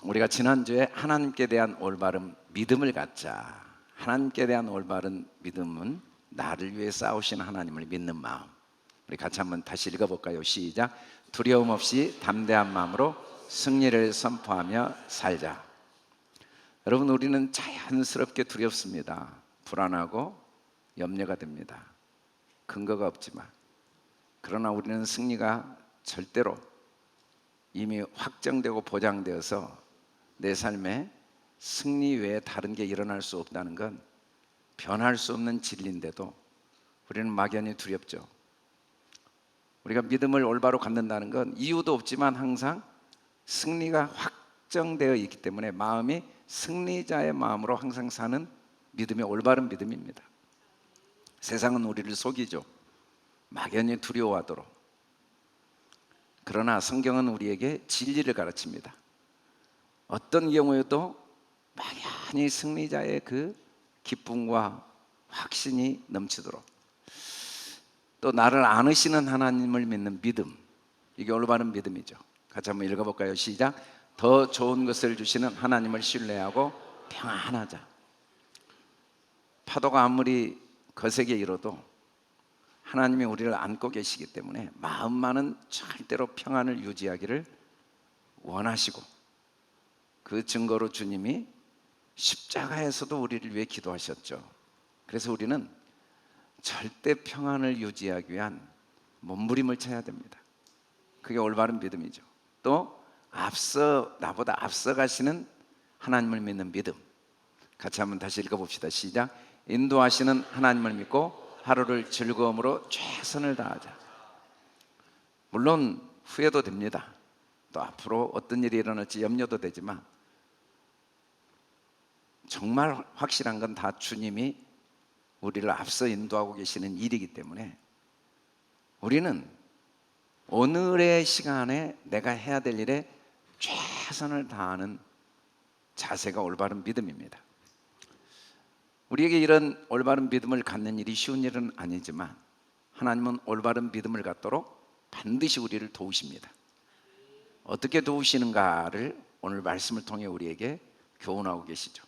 우리가 지난주에 하나님께 대한 올바른 믿음을 갖자. 하나님께 대한 올바른 믿음은 나를 위해 싸우신 하나님을 믿는 마음. 우리 같이 한번 다시 읽어볼까요? 시작. 두려움 없이 담대한 마음으로 승리를 선포하며 살자. 여러분, 우리는 자연스럽게 두렵습니다. 불안하고 염려가 됩니다. 근거가 없지만. 그러나 우리는 승리가 절대로 이미 확정되고 보장되어서 내 삶에 승리 외에 다른 게 일어날 수 없다는 건 변할 수 없는 진리인데도 우리는 막연히 두렵죠. 우리가 믿음을 올바로 갖는다는 건 이유도 없지만 항상 승리가 확정되어 있기 때문에 마음이 승리자의 마음으로 항상 사는 믿음이 올바른 믿음입니다. 세상은 우리를 속이죠. 막연히 두려워하도록. 그러나 성경은 우리에게 진리를 가르칩니다. 어떤 경우에도 막연히 승리자의 그 기쁨과 확신이 넘치도록, 또 나를 안으시는 하나님을 믿는 믿음, 이게 올바른 믿음이죠. 같이 한번 읽어볼까요? 시작. 더 좋은 것을 주시는 하나님을 신뢰하고 평안하자. 파도가 아무리 거세게 일어도 하나님이 우리를 안고 계시기 때문에 마음만은 절대로 평안을 유지하기를 원하시고, 그 증거로 주님이 십자가에서도 우리를 위해 기도하셨죠. 그래서 우리는 절대 평안을 유지하기 위한 몸부림을 쳐야 됩니다. 그게 올바른 믿음이죠. 또 나보다 앞서 가시는 하나님을 믿는 믿음. 같이 한번 다시 읽어봅시다. 시작. 인도하시는 하나님을 믿고 하루를 즐거움으로 최선을 다하자. 물론 후회도 됩니다. 또 앞으로 어떤 일이 일어날지 염려도 되지만 정말 확실한 건 다 주님이 우리를 앞서 인도하고 계시는 일이기 때문에 우리는 오늘의 시간에 내가 해야 될 일에 최선을 다하는 자세가 올바른 믿음입니다. 우리에게 이런 올바른 믿음을 갖는 일이 쉬운 일은 아니지만 하나님은 올바른 믿음을 갖도록 반드시 우리를 도우십니다. 어떻게 도우시는가를 오늘 말씀을 통해 우리에게 교훈하고 계시죠.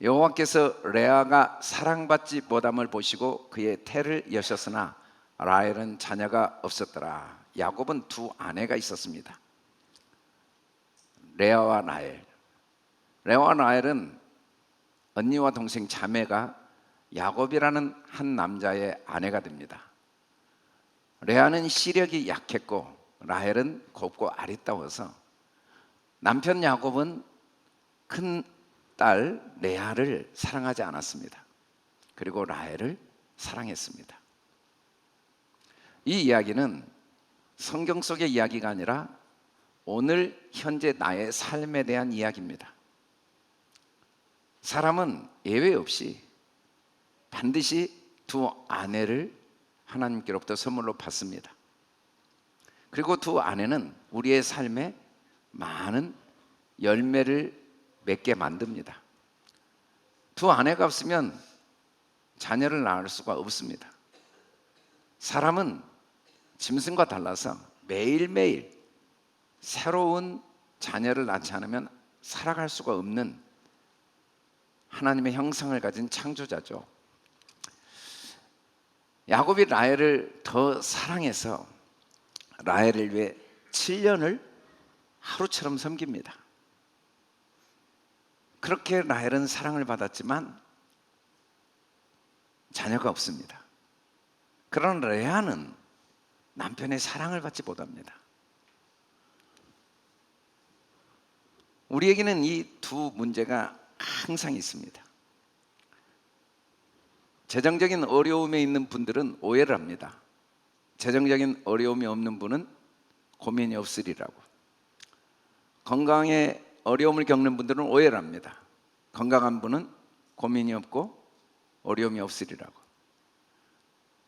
여호와께서 레아가 사랑받지 못함을 보시고 그의 태를 여셨으나 라헬은 자녀가 없었더라. 야곱은 두 아내가 있었습니다. 레아와 라헬. 레아와 라헬은 언니와 동생 자매가 야곱이라는 한 남자의 아내가 됩니다. 레아는 시력이 약했고 라헬은 곱고 아리따워서 남편 야곱은 큰 딸 레아를 사랑하지 않았습니다. 그리고 라헬을 사랑했습니다. 이 이야기는 성경 속의 이야기가 아니라 오늘 현재 나의 삶에 대한 이야기입니다. 사람은 예외 없이 반드시 두 아내를 하나님께로부터 선물로 받습니다. 그리고 두 아내는 우리의 삶에 많은 열매를 맺게 만듭니다. 두 아내가 없으면 자녀를 낳을 수가 없습니다. 사람은 짐승과 달라서 매일매일 새로운 자녀를 낳지 않으면 살아갈 수가 없는 하나님의 형상을 가진 창조자죠. 야곱이 라헬을 더 사랑해서 라헬을 위해 7년을 하루처럼 섬깁니다. 그렇게 라헬은 사랑을 받았지만 자녀가 없습니다. 그런 레아는 남편의 사랑을 받지 못합니다. 우리에게는 이 두 문제가 항상 있습니다. 재정적인 어려움에 있는 분들은 오해를 합니다. 재정적인 어려움이 없는 분은 고민이 없으리라고. 건강에 어려움을 겪는 분들은 오해를 합니다. 건강한 분은 고민이 없고 어려움이 없으리라고.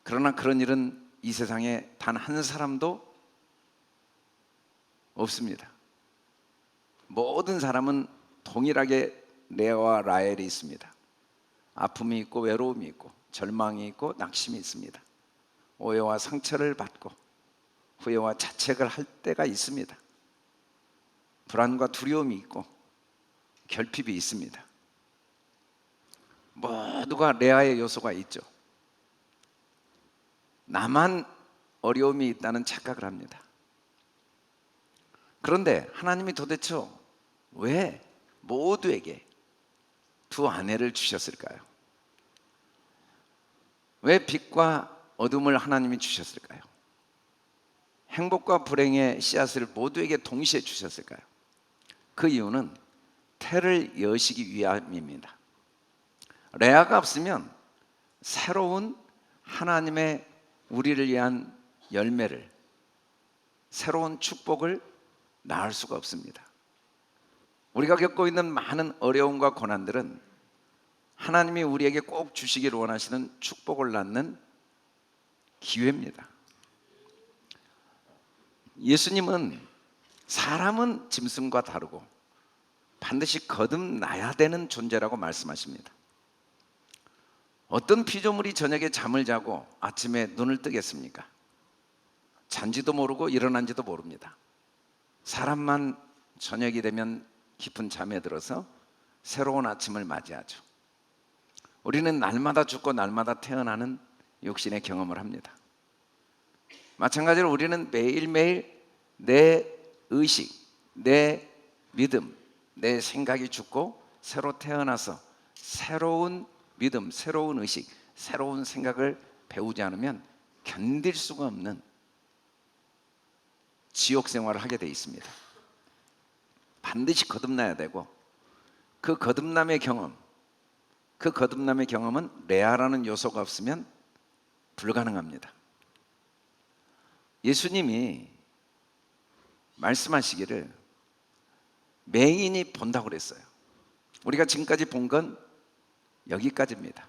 그러나 그런 일은 이 세상에 단 한 사람도 없습니다. 모든 사람은 동일하게 레아와 라헬이 있습니다. 아픔이 있고 외로움이 있고 절망이 있고 낙심이 있습니다. 오해와 상처를 받고 후회와 자책을 할 때가 있습니다. 불안과 두려움이 있고 결핍이 있습니다. 모두가 레아의 요소가 있죠. 나만 어려움이 있다는 착각을 합니다. 그런데 하나님이 도대체 왜 모두에게 두 아내를 주셨을까요? 왜 빛과 어둠을 하나님이 주셨을까요? 행복과 불행의 씨앗을 모두에게 동시에 주셨을까요? 그 이유는 태를 여시기 위함입니다. 레아가 없으면 새로운 하나님의 우리를 위한 열매를, 새로운 축복을 낳을 수가 없습니다. 우리가 겪고 있는 많은 어려움과 고난들은 하나님이 우리에게 꼭 주시기를 원하시는 축복을 낳는 기회입니다. 예수님은 사람은 짐승과 다르고 반드시 거듭나야 되는 존재라고 말씀하십니다. 어떤 피조물이 저녁에 잠을 자고 아침에 눈을 뜨겠습니까? 잔지도 모르고 일어난지도 모릅니다. 사람만 저녁이 되면 깊은 잠에 들어서 새로운 아침을 맞이하죠. 우리는 날마다 죽고 날마다 태어나는 육신의 경험을 합니다. 마찬가지로 우리는 매일매일 내 의식, 내 믿음, 내 생각이 죽고 새로 태어나서 새로운 믿음, 새로운 의식, 새로운 생각을 배우지 않으면 견딜 수가 없는 지옥 생활을 하게 돼 있습니다. 반드시 거듭나야 되고 그 거듭남의 경험은 레아라는 요소가 없으면 불가능합니다. 예수님이 말씀하시기를 맹인이 본다고 그랬어요. 우리가 지금까지 본 건 여기까지입니다.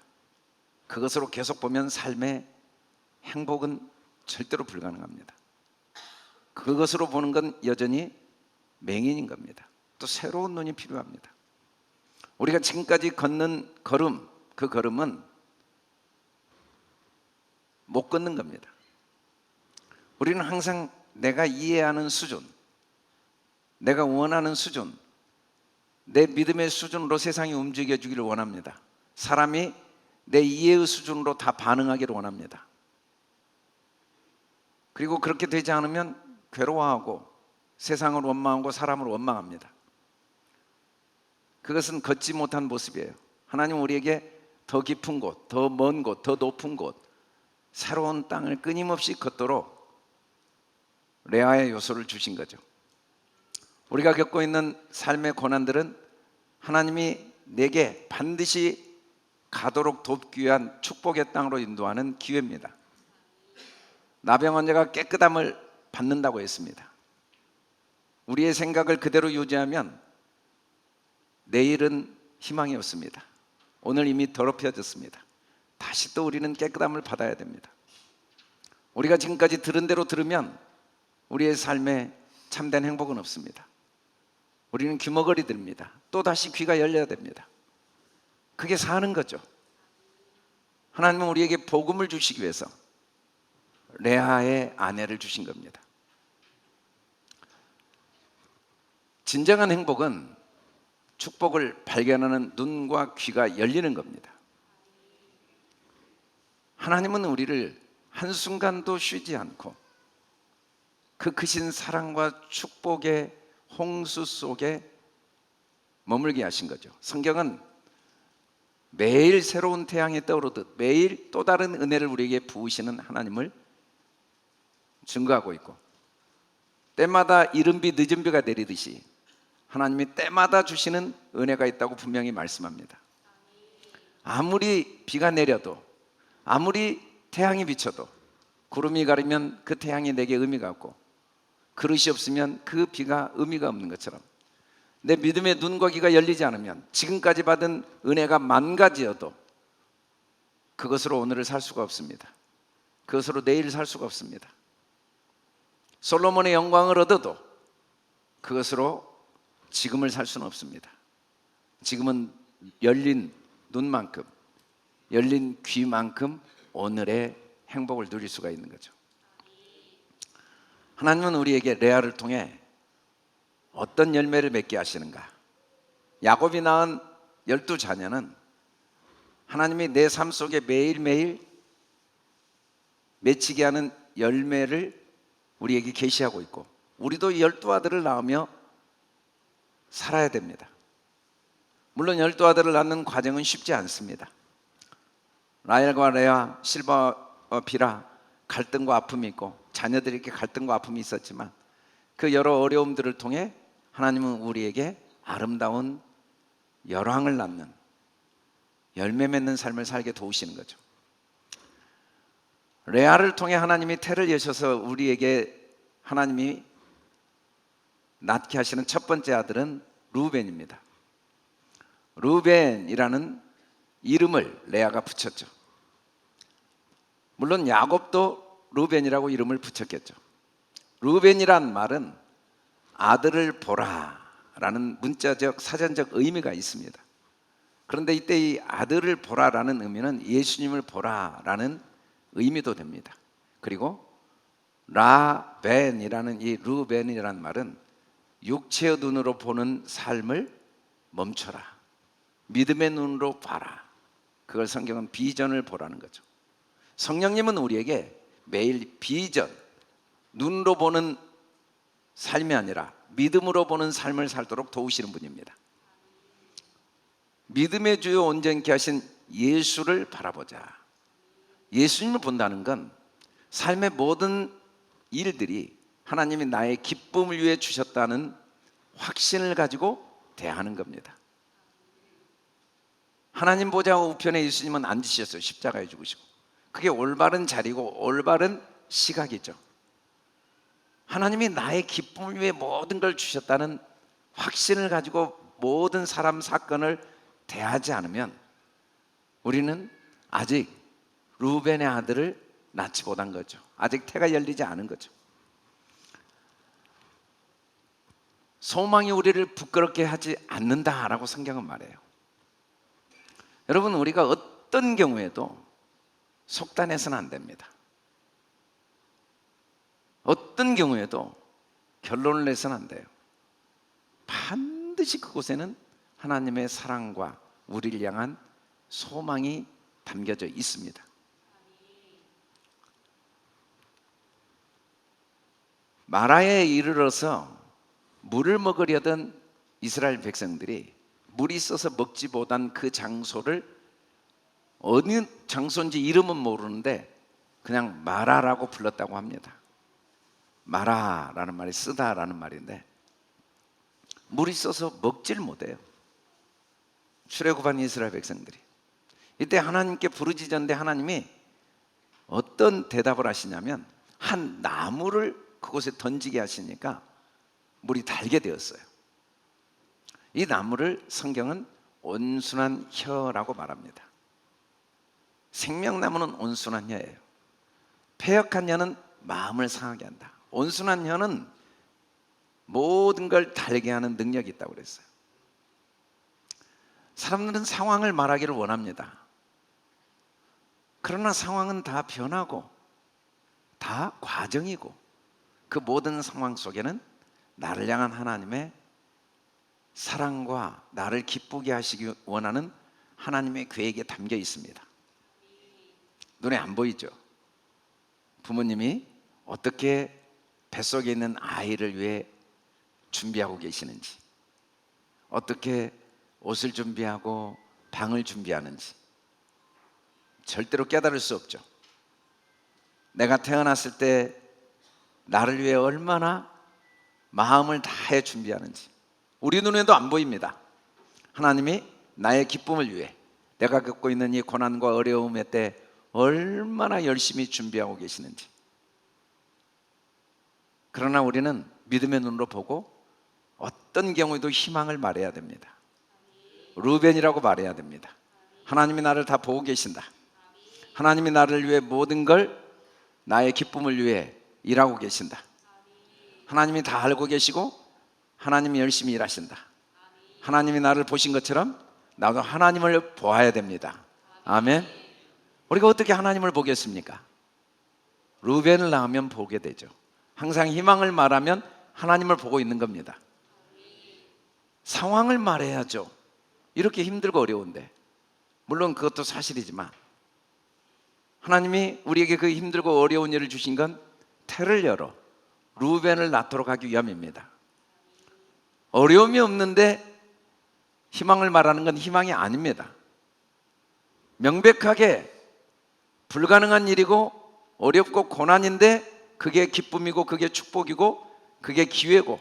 그것으로 계속 보면 삶의 행복은 절대로 불가능합니다. 그것으로 보는 건 여전히 맹인인 겁니다. 또 새로운 눈이 필요합니다. 우리가 지금까지 걷는 걸음, 그 걸음은 못 걷는 겁니다. 우리는 항상 내가 이해하는 수준, 내가 원하는 수준, 내 믿음의 수준으로 세상이 움직여주기를 원합니다. 사람이 내 이해의 수준으로 다 반응하기를 원합니다. 그리고 그렇게 되지 않으면 괴로워하고 세상을 원망하고 사람을 원망합니다. 그것은 걷지 못한 모습이에요. 하나님은 우리에게 더 깊은 곳, 더 먼 곳, 더 높은 곳, 새로운 땅을 끊임없이 걷도록 레아의 요소를 주신 거죠. 우리가 겪고 있는 삶의 고난들은 하나님이 내게 반드시 가도록 돕기 위한 축복의 땅으로 인도하는 기회입니다. 나병 환자가 깨끗함을 받는다고 했습니다. 우리의 생각을 그대로 유지하면 내일은 희망이 없습니다. 오늘 이미 더럽혀졌습니다. 다시 또 우리는 깨끗함을 받아야 됩니다. 우리가 지금까지 들은 대로 들으면 우리의 삶에 참된 행복은 없습니다. 우리는 귀머거리듭니다. 또다시 귀가 열려야 됩니다. 그게 사는 거죠. 하나님은 우리에게 복음을 주시기 위해서 레아의 아내를 주신 겁니다. 진정한 행복은 축복을 발견하는 눈과 귀가 열리는 겁니다. 하나님은 우리를 한순간도 쉬지 않고 그 크신 사랑과 축복의 홍수 속에 머물게 하신 거죠. 성경은 매일 새로운 태양이 떠오르듯 매일 또 다른 은혜를 우리에게 부으시는 하나님을 증거하고 있고, 때마다 이른 비 늦은 비가 내리듯이 하나님이 때마다 주시는 은혜가 있다고 분명히 말씀합니다. 아무리 비가 내려도, 아무리 태양이 비쳐도, 구름이 가리면 그 태양이 내게 의미가 없고 그릇이 없으면 그 비가 의미가 없는 것처럼, 내 믿음의 눈과 귀가 열리지 않으면 지금까지 받은 은혜가 만 가지여도 그것으로 오늘을 살 수가 없습니다. 그것으로 내일을 살 수가 없습니다. 솔로몬의 영광을 얻어도 그것으로 지금을 살 수는 없습니다. 지금은 열린 눈만큼, 열린 귀만큼 오늘의 행복을 누릴 수가 있는 거죠. 하나님은 우리에게 레아를 통해 어떤 열매를 맺게 하시는가? 야곱이 낳은 12자녀는 하나님이 내 삶 속에 매일매일 맺히게 하는 열매를 우리에게 계시하고 있고, 우리도 12아들을 낳으며 살아야 됩니다. 물론 12아들을 낳는 과정은 쉽지 않습니다. 라헬과 레아, 실바와 비라 갈등과 아픔이 있고 자녀들에게 갈등과 아픔이 있었지만 그 여러 어려움들을 통해 하나님은 우리에게 아름다운 열왕을 낳는, 열매 맺는 삶을 살게 도우시는 거죠. 레아를 통해 하나님이 태를 여셔서 우리에게 하나님이 낳게 하시는 첫 번째 아들은 루벤입니다. 루벤이라는 이름을 레아가 붙였죠. 물론 야곱도 루벤이라고 이름을 붙였겠죠. 루벤이란 말은 아들을 보라라는 문자적 사전적 의미가 있습니다. 그런데 이때 이 아들을 보라라는 의미는 예수님을 보라라는 의미도 됩니다. 그리고 라벤이라는 이 루벤이라는 말은 육체의 눈으로 보는 삶을 멈춰라, 믿음의 눈으로 봐라. 그걸 성경은 비전을 보라는 거죠. 성령님은 우리에게 매일 비전, 눈으로 보는 삶이 아니라 믿음으로 보는 삶을 살도록 도우시는 분입니다. 믿음의 주요 온전케 하신 예수를 바라보자. 예수님을 본다는 건 삶의 모든 일들이 하나님이 나의 기쁨을 위해 주셨다는 확신을 가지고 대하는 겁니다. 하나님 보좌 우편에 예수님은 앉으셨어요. 십자가에 죽으시고. 그게 올바른 자리고 올바른 시각이죠. 하나님이 나의 기쁨을 위해 모든 걸 주셨다는 확신을 가지고 모든 사람 사건을 대하지 않으면 우리는 아직 루벤의 아들을 낳지 못한 거죠. 아직 태가 열리지 않은 거죠. 소망이 우리를 부끄럽게 하지 않는다라고 성경은 말해요. 여러분, 우리가 어떤 경우에도 속단해서는 안 됩니다. 어떤 경우에도 결론을 내서는 안 돼요. 반드시 그곳에는 하나님의 사랑과 우리를 향한 소망이 담겨져 있습니다. 마라에 이르러서 물을 먹으려던 이스라엘 백성들이 물이 있어서 먹지 못한 그 장소를 어느 장소인지 이름은 모르는데 그냥 마라라고 불렀다고 합니다. 마라라는 말이 쓰다라는 말인데 물이 있어서 먹질 못해요. 출애굽한 이스라엘 백성들이. 이때 하나님께 부르짖었는데 하나님이 어떤 대답을 하시냐면 한 나무를 그곳에 던지게 하시니까 물이 달게 되었어요. 이 나무를 성경은 온순한 혀라고 말합니다. 생명나무는 온순한 혀예요. 패역한 혀는 마음을 상하게 한다. 온순한 혀는 모든 걸 달게 하는 능력이 있다고 그랬어요. 사람들은 상황을 말하기를 원합니다. 그러나 상황은 다 변하고 다 과정이고 그 모든 상황 속에는 나를 향한 하나님의 사랑과 나를 기쁘게 하시기 원하는 하나님의 계획에 담겨 있습니다. 눈에 안 보이죠? 부모님이 어떻게 뱃속에 있는 아이를 위해 준비하고 계시는지, 어떻게 옷을 준비하고 방을 준비하는지 절대로 깨달을 수 없죠. 내가 태어났을 때 나를 위해 얼마나 마음을 다해 준비하는지 우리 눈에도 안 보입니다. 하나님이 나의 기쁨을 위해 내가 겪고 있는 이 고난과 어려움의 때 얼마나 열심히 준비하고 계시는지. 그러나 우리는 믿음의 눈으로 보고 어떤 경우에도 희망을 말해야 됩니다. 루벤이라고 말해야 됩니다. 하나님이 나를 다 보고 계신다. 하나님이 나를 위해 모든 걸 나의 기쁨을 위해 일하고 계신다. 하나님이 다 알고 계시고 하나님이 열심히 일하신다. 하나님이 나를 보신 것처럼 나도 하나님을 보아야 됩니다. 아멘. 우리가 어떻게 하나님을 보겠습니까? 루벤을 낳으면 보게 되죠. 항상 희망을 말하면 하나님을 보고 있는 겁니다. 상황을 말해야죠. 이렇게 힘들고 어려운데. 물론 그것도 사실이지만 하나님이 우리에게 그 힘들고 어려운 일을 주신 건 태를 열어 루벤을 낳도록 하기 위함입니다. 어려움이 없는데 희망을 말하는 건 희망이 아닙니다. 명백하게 불가능한 일이고 어렵고 고난인데 그게 기쁨이고 그게 축복이고 그게 기회고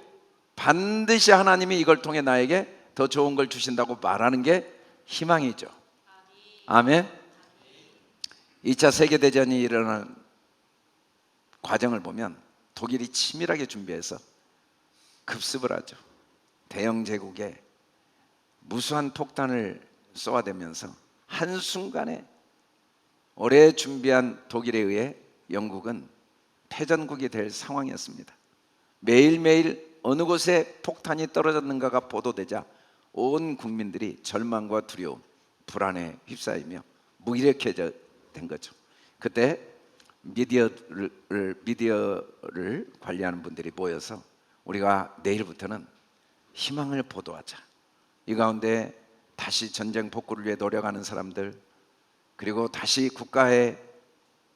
반드시 하나님이 이걸 통해 나에게 더 좋은 걸 주신다고 말하는 게 희망이죠. 아멘. 2차 세계대전이 일어나는 과정을 보면 독일이 치밀하게 준비해서 급습을 하죠. 대영 제국에 무수한 폭탄을 쏘아대면서 한순간에 오래 준비한 독일에 의해 영국은 패전국이 될 상황이었습니다. 매일매일 어느 곳에 폭탄이 떨어졌는가가 보도되자 온 국민들이 절망과 두려움, 불안에 휩싸이며 무기력해져 된 거죠. 그때 미디어를 관리하는 분들이 모여서 우리가 내일부터는 희망을 보도하자. 이 가운데 다시 전쟁 복구를 위해 노력하는 사람들, 그리고 다시 국가의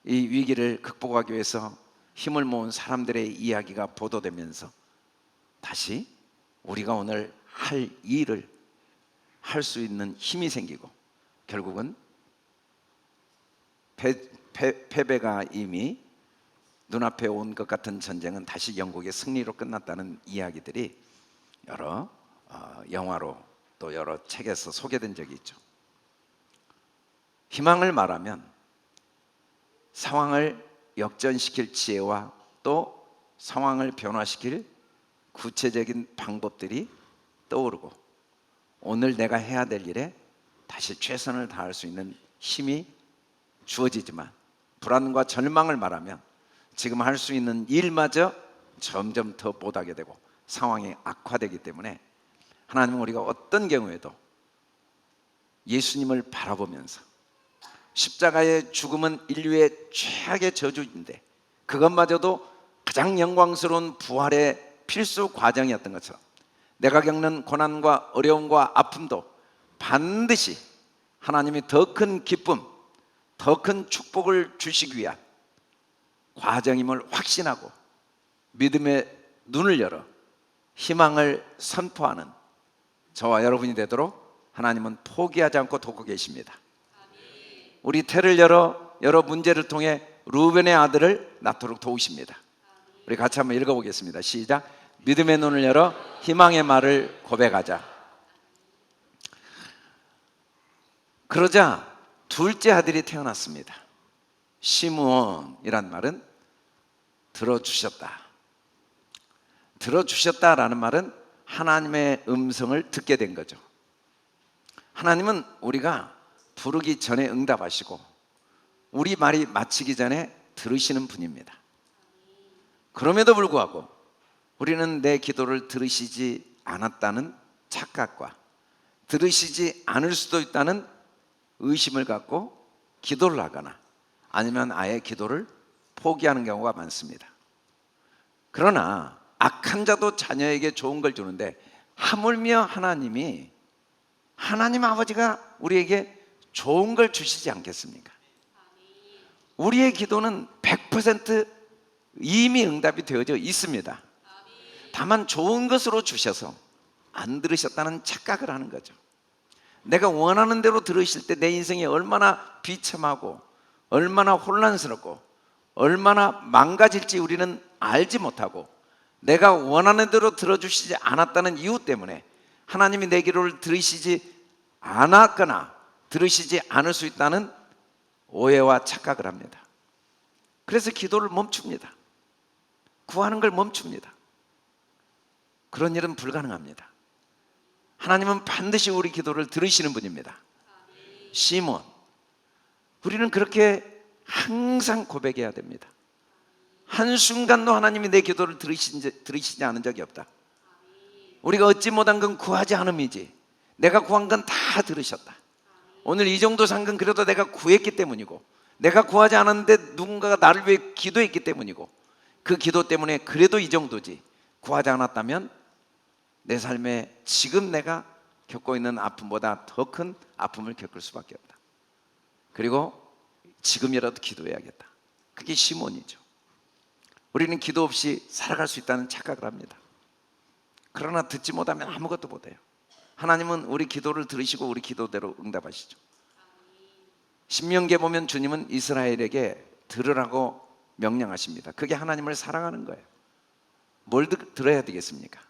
이 위기를 극복하기 위해서 힘을 모은 사람들의 이야기가 보도되면서 다시 우리가 오늘 할 일을 할 수 있는 힘이 생기고 결국은 패배가 이미 눈앞에 온 것 같은 전쟁은 다시 영국의 승리로 끝났다는 이야기들이 여러 영화로 또 여러 책에서 소개된 적이 있죠. 희망을 말하면 상황을 역전시킬 지혜와 또 상황을 변화시킬 구체적인 방법들이 떠오르고 오늘 내가 해야 될 일에 다시 최선을 다할 수 있는 힘이 주어지지만 불안과 절망을 말하면 지금 할 수 있는 일마저 점점 더 못하게 되고 상황이 악화되기 때문에 하나님은 우리가 어떤 경우에도 예수님을 바라보면서 십자가의 죽음은 인류의 최악의 저주인데 그것마저도 가장 영광스러운 부활의 필수 과정이었던 것처럼 내가 겪는 고난과 어려움과 아픔도 반드시 하나님이 더 큰 기쁨, 더 큰 축복을 주시기 위한 과정임을 확신하고 믿음의 눈을 열어 희망을 선포하는 저와 여러분이 되도록 하나님은 포기하지 않고 돕고 계십니다. 우리 태를 열어 여러 문제를 통해 루벤의 아들을 낳도록 도우십니다. 우리 같이 한번 읽어보겠습니다. 시작. 믿음의 눈을 열어 희망의 말을 고백하자. 그러자 둘째 아들이 태어났습니다. 시므온이란 말은 들어주셨다. 들어주셨다라는 말은 하나님의 음성을 듣게 된 거죠. 하나님은 우리가 부르기 전에 응답하시고 우리 말이 마치기 전에 들으시는 분입니다. 그럼에도 불구하고 우리는 내 기도를 들으시지 않았다는 착각과 들으시지 않을 수도 있다는 의심을 갖고 기도를 하거나 아니면 아예 기도를 포기하는 경우가 많습니다. 그러나 악한 자도 자녀에게 좋은 걸 주는데 하물며 하나님 아버지가 우리에게 좋은 걸 주시지 않겠습니까? 우리의 기도는 100% 이미 응답이 되어져 있습니다. 다만 좋은 것으로 주셔서 안 들으셨다는 착각을 하는 거죠. 내가 원하는 대로 들으실 때 내 인생이 얼마나 비참하고 얼마나 혼란스럽고 얼마나 망가질지 우리는 알지 못하고 내가 원하는 대로 들어주시지 않았다는 이유 때문에 하나님이 내 기도를 들으시지 않았거나 들으시지 않을 수 있다는 오해와 착각을 합니다. 그래서 기도를 멈춥니다. 구하는 걸 멈춥니다. 그런 일은 불가능합니다. 하나님은 반드시 우리 기도를 들으시는 분입니다. 시몬, 우리는 그렇게 항상 고백해야 됩니다. 한순간도 하나님이 내 기도를 들으시지 않은 적이 없다. 우리가 얻지 못한 건 구하지 않음이지 내가 구한 건 다 들으셨다. 오늘 이 정도 산 건 그래도 내가 구했기 때문이고 내가 구하지 않았는데 누군가가 나를 위해 기도했기 때문이고 그 기도 때문에 그래도 이 정도지 구하지 않았다면 내 삶에 지금 내가 겪고 있는 아픔보다 더 큰 아픔을 겪을 수밖에 없다. 그리고 지금이라도 기도해야겠다. 그게 시몬이죠. 우리는 기도 없이 살아갈 수 있다는 착각을 합니다. 그러나 듣지 못하면 아무것도 못해요. 하나님은 우리 기도를 들으시고 우리 기도대로 응답하시죠. 신명기에 보면 주님은 이스라엘에게 들으라고 명령하십니다. 그게 하나님을 사랑하는 거예요. 뭘 들어야 되겠습니까?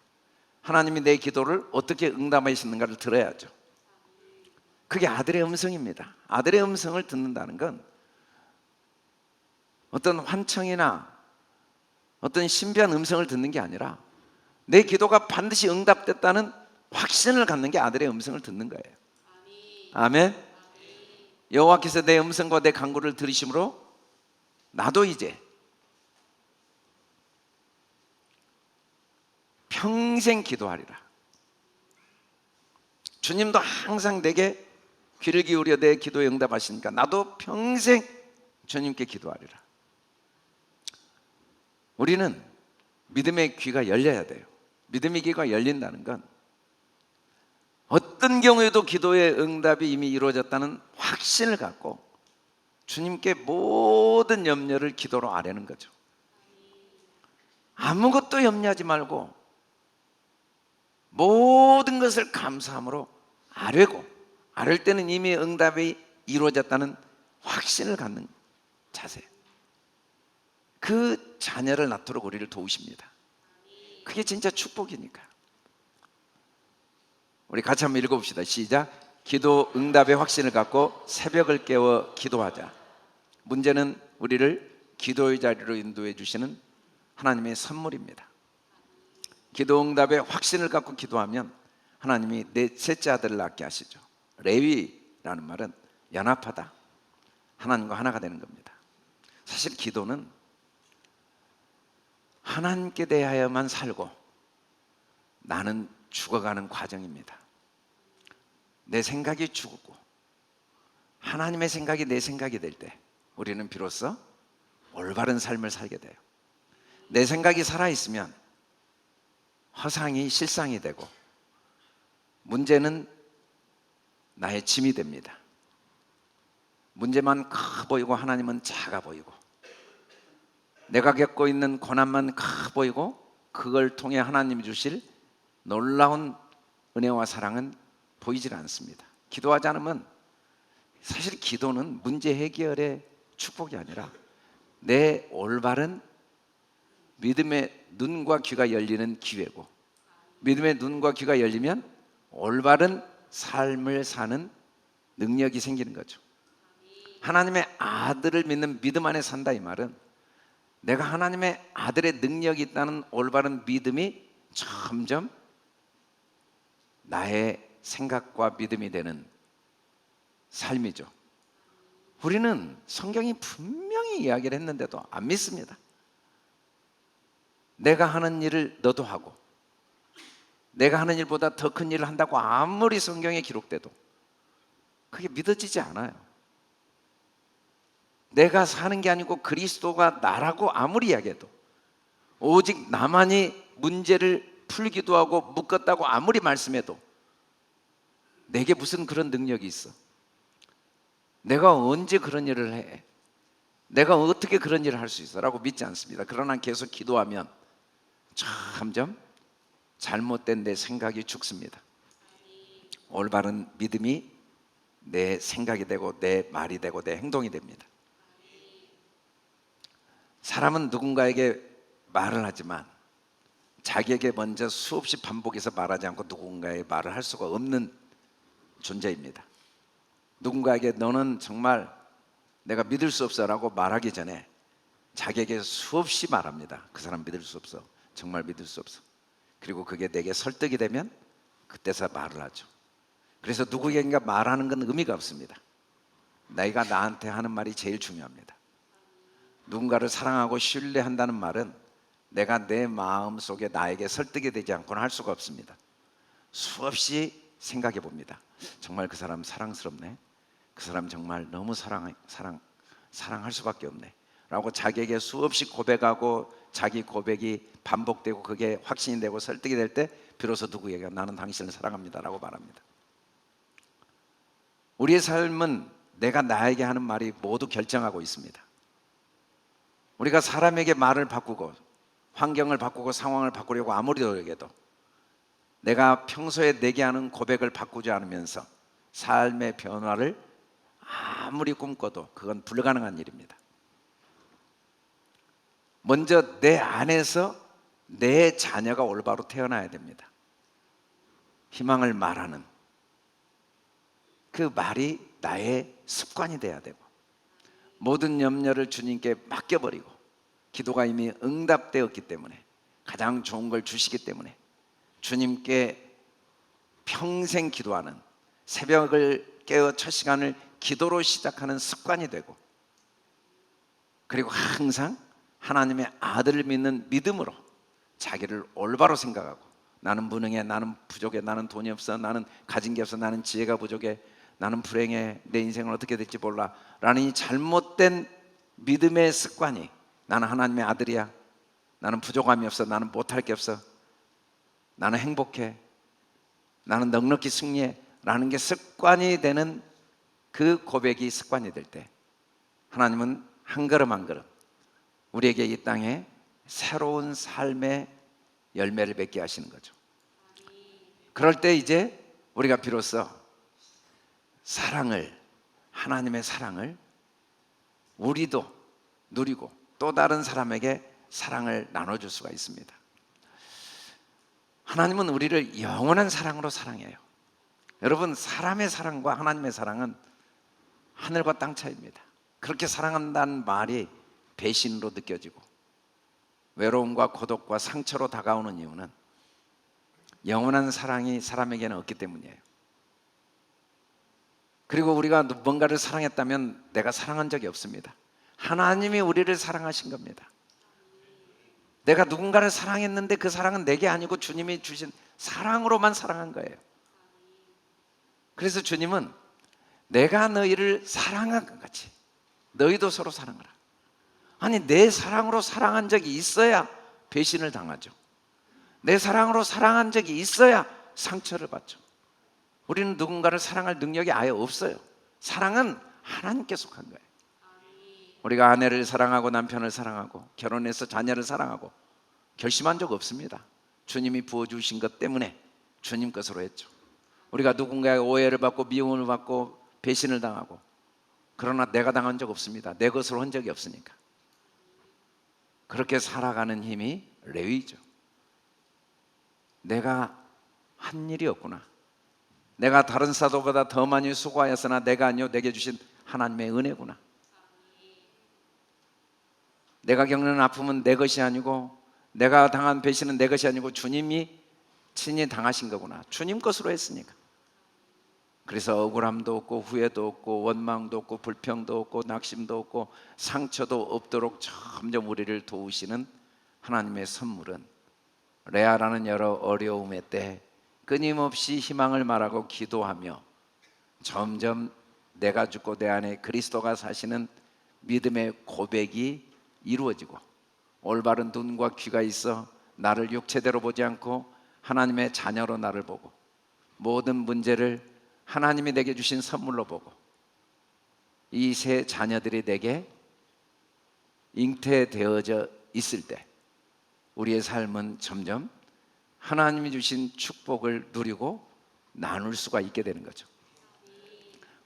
하나님이 내 기도를 어떻게 응답하시는가를 들어야죠. 그게 아들의 음성입니다. 아들의 음성을 듣는다는 건 어떤 환청이나 어떤 신비한 음성을 듣는 게 아니라 내 기도가 반드시 응답됐다는 확신을 갖는 게 아들의 음성을 듣는 거예요. 아멘. 여호와께서 내 음성과 내 간구를 들으심으로 나도 이제 평생 기도하리라. 주님도 항상 내게 귀를 기울여 내 기도에 응답하시니까 나도 평생 주님께 기도하리라. 우리는 믿음의 귀가 열려야 돼요. 믿음의 귀가 열린다는 건 어떤 경우에도 기도의 응답이 이미 이루어졌다는 확신을 갖고 주님께 모든 염려를 기도로 아뢰는 거죠. 아무것도 염려하지 말고 모든 것을 감사함으로 아뢰고, 아뢰 때는 이미 응답이 이루어졌다는 확신을 갖는 자세. 그 자녀를 낳도록 우리를 도우십니다. 그게 진짜 축복이니까. 우리 같이 한번 읽어봅시다. 시작. 기도 응답의 확신을 갖고 새벽을 깨워 기도하자. 문제는 우리를 기도의 자리로 인도해 주시는 하나님의 선물입니다. 기도 응답의 확신을 갖고 기도하면 하나님이 내 셋째 아들을 낳게 하시죠. 레위라는 말은 연합하다, 하나님과 하나가 되는 겁니다. 사실 기도는 하나님께 대하여만 살고 나는 죽어가는 과정입니다. 내 생각이 죽고 하나님의 생각이 내 생각이 될 때 우리는 비로소 올바른 삶을 살게 돼요. 내 생각이 살아있으면 허상이 실상이 되고 문제는 나의 짐이 됩니다. 문제만 커 보이고 하나님은 작아 보이고 내가 겪고 있는 고난만 커 보이고 그걸 통해 하나님이 주실 놀라운 은혜와 사랑은 보이질 않습니다. 기도하지 않으면 사실 기도는 문제 해결의 축복이 아니라 내 올바른 믿음의 눈과 귀가 열리는 기회고 믿음의 눈과 귀가 열리면 올바른 삶을 사는 능력이 생기는 거죠. 하나님의 아들을 믿는 믿음 안에 산다 이 말은 내가 하나님의 아들의 능력이 있다는 올바른 믿음이 점점 나의 생각과 믿음이 되는 삶이죠. 우리는 성경이 분명히 이야기를 했는데도 안 믿습니다. 내가 하는 일을 너도 하고 내가 하는 일보다 더 큰 일을 한다고 아무리 성경에 기록돼도 그게 믿어지지 않아요. 내가 사는 게 아니고 그리스도가 나라고 아무리 이야기해도 오직 나만이 문제를 풀기도 하고 묶었다고 아무리 말씀해도 내게 무슨 그런 능력이 있어? 내가 언제 그런 일을 해? 내가 어떻게 그런 일을 할 수 있어? 라고 믿지 않습니다. 그러나 계속 기도하면 점점 잘못된 내 생각이 죽습니다. 올바른 믿음이 내 생각이 되고 내 말이 되고 내 행동이 됩니다. 사람은 누군가에게 말을 하지만 자기에게 먼저 수없이 반복해서 말하지 않고 누군가의 말을 할 수가 없는 존재입니다. 누군가에게 너는 정말 내가 믿을 수 없어 라고 말하기 전에 자기에게 수없이 말합니다. 그 사람 믿을 수 없어, 정말 믿을 수 없어. 그리고 그게 내게 설득이 되면 그때서 말을 하죠. 그래서 누구에게인가 말하는 건 의미가 없습니다. 내가 나한테 하는 말이 제일 중요합니다. 누군가를 사랑하고 신뢰한다는 말은 내가 내 마음 속에 나에게 설득이 되지 않고는 할 수가 없습니다. 수없이 생각해 봅니다. 정말 그 사람 사랑스럽네. 그 사람 정말 너무 사랑할 수밖에 없네. 라고 자기에게 수없이 고백하고 자기 고백이 반복되고 그게 확신이 되고 설득이 될 때 비로소 누구에게 나는 당신을 사랑합니다라고 말합니다. 우리의 삶은 내가 나에게 하는 말이 모두 결정하고 있습니다. 우리가 사람에게 말을 바꾸고 환경을 바꾸고 상황을 바꾸려고 아무리 노력해도 내가 평소에 내게 하는 고백을 바꾸지 않으면서 삶의 변화를 아무리 꿈꿔도 그건 불가능한 일입니다. 먼저 내 안에서 내 자녀가 올바로 태어나야 됩니다. 희망을 말하는 그 말이 나의 습관이 돼야 되고, 모든 염려를 주님께 맡겨버리고, 기도가 이미 응답되었기 때문에, 가장 좋은 걸 주시기 때문에 주님께 평생 기도하는, 새벽을 깨어 첫 시간을 기도로 시작하는 습관이 되고, 그리고 항상 하나님의 아들을 믿는 믿음으로 자기를 올바로 생각하고, 나는 무능해, 나는 부족해, 나는 돈이 없어, 나는 가진 게 없어, 나는 지혜가 부족해, 나는 불행해, 내 인생은 어떻게 될지 몰라 라는 이 잘못된 믿음의 습관이, 나는 하나님의 아들이야, 나는 부족함이 없어, 나는 못할 게 없어, 나는 행복해, 나는 넉넉히 승리해 라는 게 습관이 되는 그 고백이 습관이 될 때, 하나님은 한 걸음 한 걸음 우리에게 이 땅에 새로운 삶의 열매를 맺게 하시는 거죠. 그럴 때 이제 우리가 비로소 사랑을, 하나님의 사랑을 우리도 누리고 또 다른 사람에게 사랑을 나눠줄 수가 있습니다. 하나님은 우리를 영원한 사랑으로 사랑해요. 여러분, 사람의 사랑과 하나님의 사랑은 하늘과 땅 차이입니다. 그렇게 사랑한다는 말이 배신으로 느껴지고 외로움과 고독과 상처로 다가오는 이유는 영원한 사랑이 사람에게는 없기 때문이에요. 그리고 우리가 뭔가를 사랑했다면 내가 사랑한 적이 없습니다. 하나님이 우리를 사랑하신 겁니다. 내가 누군가를 사랑했는데 그 사랑은 내게 아니고 주님이 주신 사랑으로만 사랑한 거예요. 그래서 주님은 내가 너희를 사랑한 것 같이 너희도 서로 사랑하라. 아니, 내 사랑으로 사랑한 적이 있어야 배신을 당하죠. 내 사랑으로 사랑한 적이 있어야 상처를 받죠. 우리는 누군가를 사랑할 능력이 아예 없어요. 사랑은 하나님께 속한 거예요. 우리가 아내를 사랑하고 남편을 사랑하고 결혼해서 자녀를 사랑하고 결심한 적 없습니다. 주님이 부어주신 것 때문에 주님 것으로 했죠. 우리가 누군가의 오해를 받고 미움을 받고 배신을 당하고, 그러나 내가 당한 적 없습니다. 내 것으로 한 적이 없으니까. 그렇게 살아가는 힘이 레위죠. 내가 한 일이 없구나, 내가 다른 사도보다 더 많이 수고하였으나 내가 아니요 내게 주신 하나님의 은혜구나. 내가 겪는 아픔은 내 것이 아니고, 내가 당한 배신은 내 것이 아니고 주님이 친히 당하신 거구나. 주님 것으로 했으니까. 그래서 억울함도 없고 후회도 없고 원망도 없고 불평도 없고 낙심도 없고 상처도 없도록 점점 우리를 도우시는 하나님의 선물은, 레아라는 여러 어려움의 때 끊임없이 희망을 말하고 기도하며 점점 내가 죽고 내 안에 그리스도가 사시는 믿음의 고백이 이루어지고, 올바른 눈과 귀가 있어 나를 육체대로 보지 않고 하나님의 자녀로 나를 보고, 모든 문제를 하나님이 내게 주신 선물로 보고, 이 세 자녀들이 내게 잉태되어져 있을 때 우리의 삶은 점점 하나님이 주신 축복을 누리고 나눌 수가 있게 되는 거죠.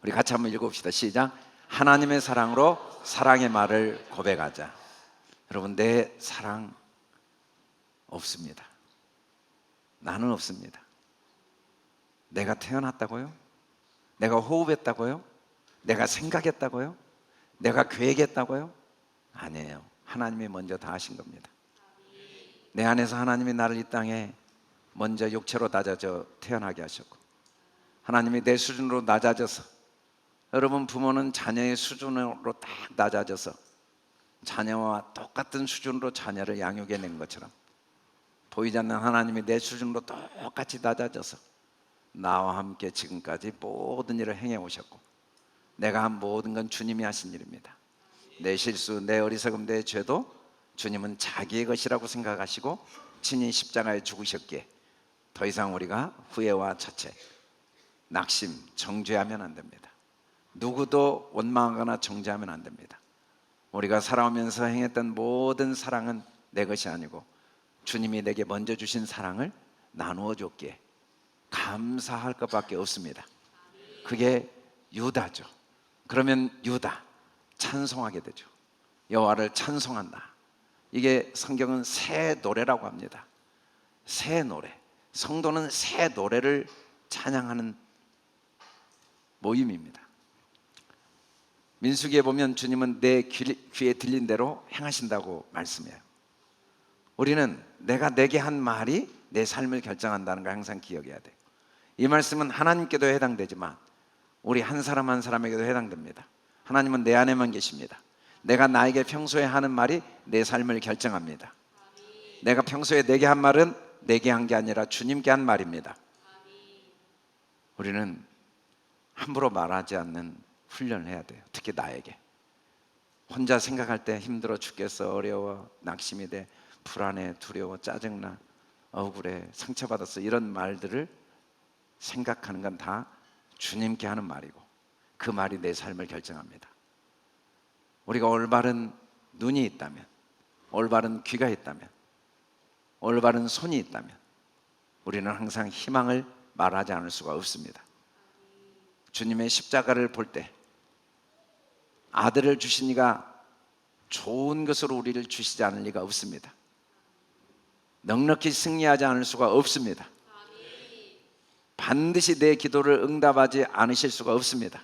우리 같이 한번 읽어봅시다. 시작. 하나님의 사랑으로 사랑의 말을 고백하자. 여러분, 내 사랑 없습니다. 나는 없습니다. 내가 태어났다고요? 내가 호흡했다고요? 내가 생각했다고요? 내가 계획했다고요? 아니에요. 하나님이 먼저 다 하신 겁니다. 내 안에서 하나님이 나를 이 땅에 먼저 육체로 낮아져 태어나게 하셨고, 하나님이 내 수준으로 낮아져서, 여러분 부모는 자녀의 수준으로 딱 낮아져서 자녀와 똑같은 수준으로 자녀를 양육해 낸 것처럼, 보이지 않는 하나님이 내 수준으로 똑같이 낮아져서 나와 함께 지금까지 모든 일을 행해 오셨고, 내가 한 모든 건 주님이 하신 일입니다. 내 실수, 내 어리석음, 내 죄도 주님은 자기의 것이라고 생각하시고 친히 십자가에 죽으셨기에 더 이상 우리가 후회와 자책, 낙심, 정죄하면 안 됩니다. 누구도 원망하거나 정죄하면 안 됩니다. 우리가 살아오면서 행했던 모든 사랑은 내 것이 아니고 주님이 내게 먼저 주신 사랑을 나누어 줬기에 감사할 것밖에 없습니다. 그게 유다죠. 그러면 유다 찬송하게 되죠. 여호와를 찬송한다. 이게 성경은 새 노래라고 합니다. 새 노래. 성도는 새 노래를 찬양하는 모임입니다. 민수기에 보면 주님은 내 귀에 들린 대로 행하신다고 말씀해요. 우리는 내가 내게 한 말이 내 삶을 결정한다는 걸 항상 기억해야 돼요. 이 말씀은 하나님께도 해당되지만 우리 한 사람 한 사람에게도 해당됩니다. 하나님은 내 안에만 계십니다. 내가 나에게 평소에 하는 말이 내 삶을 결정합니다. 내가 평소에 내게 한 말은 내게 한 게 아니라 주님께 한 말입니다. 우리는 함부로 말하지 않는 훈련을 해야 돼요. 특히 나에게. 혼자 생각할 때 힘들어 죽겠어, 어려워, 낙심이 돼, 불안해, 두려워, 짜증나, 억울해, 상처받았어, 이런 말들을 생각하는 건 다 주님께 하는 말이고 그 말이 내 삶을 결정합니다. 우리가 올바른 눈이 있다면, 올바른 귀가 있다면, 올바른 손이 있다면 우리는 항상 희망을 말하지 않을 수가 없습니다. 주님의 십자가를 볼 때 아들을 주시니가 좋은 것으로 우리를 주시지 않을 리가 없습니다. 넉넉히 승리하지 않을 수가 없습니다. 반드시 내 기도를 응답하지 않으실 수가 없습니다.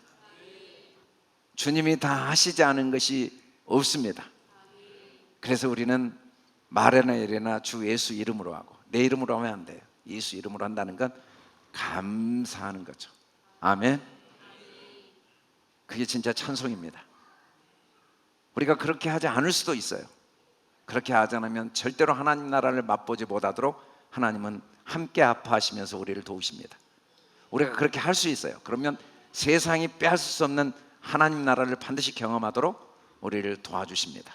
주님이 다 하시지 않은 것이 없습니다. 그래서 우리는 말이나 이래나 주 예수 이름으로 하고, 내 이름으로 하면 안 돼요. 예수 이름으로 한다는 건 감사하는 거죠. 아멘. 그게 진짜 찬송입니다. 우리가 그렇게 하지 않을 수도 있어요. 그렇게 하지 않으면 절대로 하나님 나라를 맛보지 못하도록 하나님은 함께 아파하시면서 우리를 도우십니다. 우리가 그렇게 할 수 있어요. 그러면 세상이 빼앗을 수 없는 하나님 나라를 반드시 경험하도록 우리를 도와주십니다.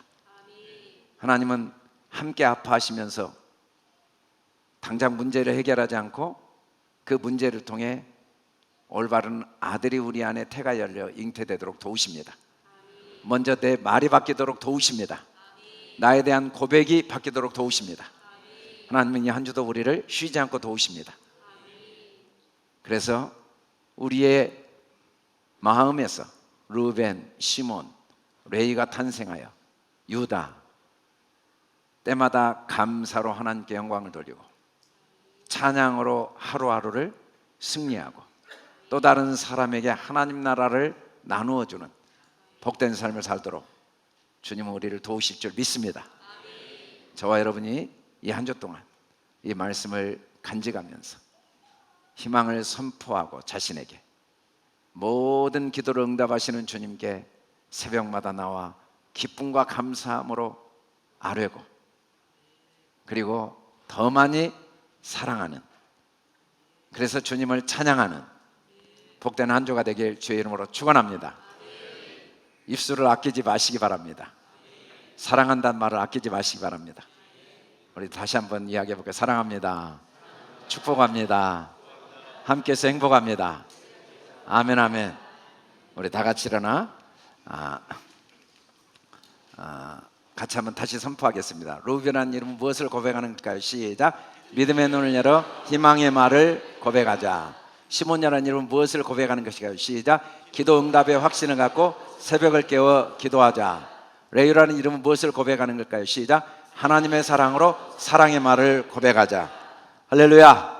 하나님은 함께 아파하시면서 당장 문제를 해결하지 않고 그 문제를 통해 올바른 아들이 우리 안에 태가 열려 잉태되도록 도우십니다. 먼저 내 말이 바뀌도록 도우십니다. 나에 대한 고백이 바뀌도록 도우십니다. 하나님은 이 한 주도 우리를 쉬지 않고 도우십니다. 그래서 우리의 마음에서 르벤, 시몬, 레위가 탄생하여 유다, 때마다 감사로 하나님께 영광을 돌리고 찬양으로 하루하루를 승리하고 또 다른 사람에게 하나님 나라를 나누어주는 복된 삶을 살도록 주님은 우리를 도우실 줄 믿습니다. 저와 여러분이 이 한 주 동안 이 말씀을 간직하면서 희망을 선포하고 자신에게 모든 기도를 응답하시는 주님께 새벽마다 나와 기쁨과 감사함으로 아뢰고 그리고 더 많이 사랑하는, 그래서 주님을 찬양하는 복된 한 주가 되길 주의 이름으로 축원합니다. 입술을 아끼지 마시기 바랍니다. 사랑한다는 말을 아끼지 마시기 바랍니다. 우리 다시 한번 이야기해 볼게요. 사랑합니다. 축복합니다. 함께해서 행복합니다. 아멘, 아멘. 우리 다 같이 일어나 같이 한번 다시 선포하겠습니다. 루벤이라는 이름은 무엇을 고백하는가요? 시작. 믿음의 눈을 열어 희망의 말을 고백하자. 시몬이라는 이름은 무엇을 고백하는 것인가요? 시작. 기도 응답의 확신을 갖고 새벽을 깨워 기도하자. 레위라는 이름은 무엇을 고백하는 걸까요? 시작. 하나님의 사랑으로 사랑의 말을 고백하자. 할렐루야.